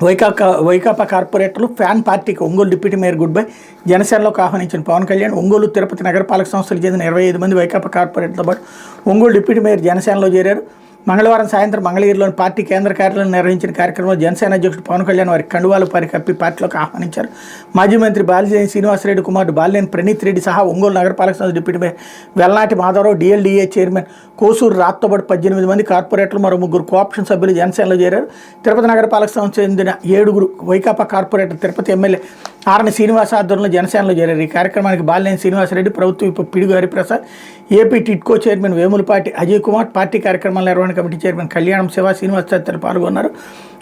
వైకాపా కార్పొరేటర్లు ఫ్యాన్ పార్టీకి Ongole deputy mayor goodbye. జనసేనలోకి ఆహ్వానించిన పవన్ కళ్యాణ్. ఒంగోలు తిరుపతి నగరపాలక సంస్థలకు చెందిన 25 మంది వైకాపా కార్పొరేటర్లతో పాటు ఒంగోలు డిప్యూటీ మేయర్ జనసేనలో చేరారు. మంగళవారం సాయంత్రం మంగళగిరిలోని పార్టీ కేంద్ర కార్యాలయంలో నిర్వహించిన కార్యక్రమంలో జనసేన అధ్యక్షుడు పవన్ కళ్యాణ్ వారి కండువాలు కప్పి పార్టీలోకి ఆహ్వానించారు. మాజీ మంత్రి బాలినేని శ్రీనివాసరెడ్డి కుమారుడు బాలినేని ప్రణీత్ రెడ్డి సహా ఒంగోలు నగరపాలక సంస్థ deputy mayor Velnati Madhavarao, DLDA chairman Kosuru రాత్తో పాటు 18 మంది కార్పొరేటర్లు, మరో 3 కోఆప్షన్ సభ్యులు జనసేనలో చేరారు. తిరుపతి నగరపాలక సంస్థ చెందిన 7 వైకాపా కార్పొరేటర్ తిరుపతి ఎమ్మెల్యే ఆరని శ్రీనివాస ఆధ్వర్యంలో జనసేనలో చేరారు. ఈ కార్యక్రమానికి బాలినేని శ్రీనివాసరెడ్డి, ప్రభుత్వ విప్ పిడుగు Hariprasad, AP TIDCO chairman Vemulapati Ajay Kumar, party కార్యక్రమాల నిర్వహణ కమిటీ చైర్మన్ కళ్యాణం శివ శ్రీనివాస్ తదితరులు పాల్గొన్నారు.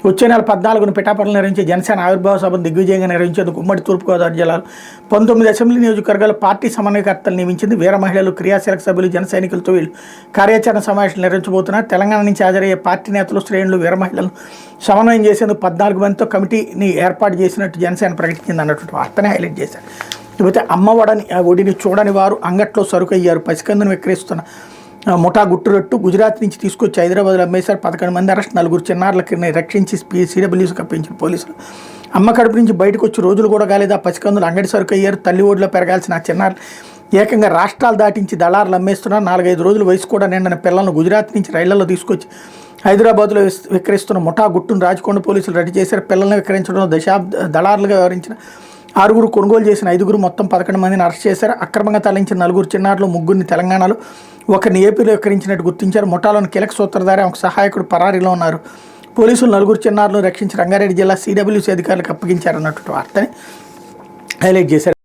వచ్చే నెల 14న పిఠాపురంలో నిర్వహించే జనసేన ఆవిర్భావ సభను దిగ్విజయంగా నిర్వహించేందుకు ఉమ్మడి తూర్పుగోదావరి జిల్లాలో 19 అసెంబ్లీ నియోజకవర్గాల్లో పార్టీ సమన్వయకర్తలు నియమించింది. వీర మహిళలు, క్రియాశీలక సభ్యులు, జన సైనికులతో వీళ్ళు కార్యాచరణ సమావేశాలు నిర్వహించబోతున్నారు. తెలంగాణ నుంచి హాజరయ్యే పార్టీ నేతలు, శ్రేణులు, వీర మహిళలను సమన్వయం చేసేందుకు 14 మందితో కమిటీని ఏర్పాటు చేసినట్టు జనసేన ప్రకటించింది అన్నటువంటి వార్తనే హైలైట్ చేశారు. లేకపోతే ఒడిని చూడని వారు అంగట్లో సరుకు అయ్యారు. పసికందును విక్రయిస్తున్న ముఠా గుట్టురట్టు గుజరాత్ నుంచి తీసుకొచ్చి హైదరాబాద్లో అమ్మేశారు. 11 మంది అరెస్ట్, 4 చిన్నారులకి రక్షించి సిడబ్ల్యూసీ కప్పించిన పోలీసులు. అమ్మ కడుపు నుంచి బయటకు వచ్చి రోజులు కూడా కాలేదు. ఆ పసికందులు అంగడి సరుకు అయ్యారు. తల్లి ఓడిలో పెరగాల్సిన ఆ చిన్నారులు ఏకంగా రాష్ట్రాలు దాటించి దళారులు అమ్మేస్తున్నారు. 4-5 రోజులు వయసు కూడా నిండిన పిల్లలను గుజరాత్ నుంచి రైళ్లలో తీసుకొచ్చి హైదరాబాద్లో విక్రయిస్తున్న ముఠా గుట్టును రాజకొండ పోలీసులు రెడీ చేశారు. పిల్లల్ని విక్రయించడంలో దళారులుగా వ్యవహరించిన 6 కొనుగోలు చేసిన 5 మొత్తం 11 మందిని అరెస్ట్ చేశారు. అక్రమంగా తరలించిన 4 చిన్నారులు, 3 తెలంగాణలో, 1 ఏపీలో విక్రయించినట్టు గుర్తించారు. ముఠాలోని కీలక సూత్రధారి, ఒక సహాయకుడు పరారీలో ఉన్నారు. పోలీసులు 4 చిన్నారులను రక్షించి రంగారెడ్డి జిల్లా సిడబ్ల్యూసీ అధికారులకు అప్పగించారన్నటువంటి వార్తని హైలైట్ చేశారు.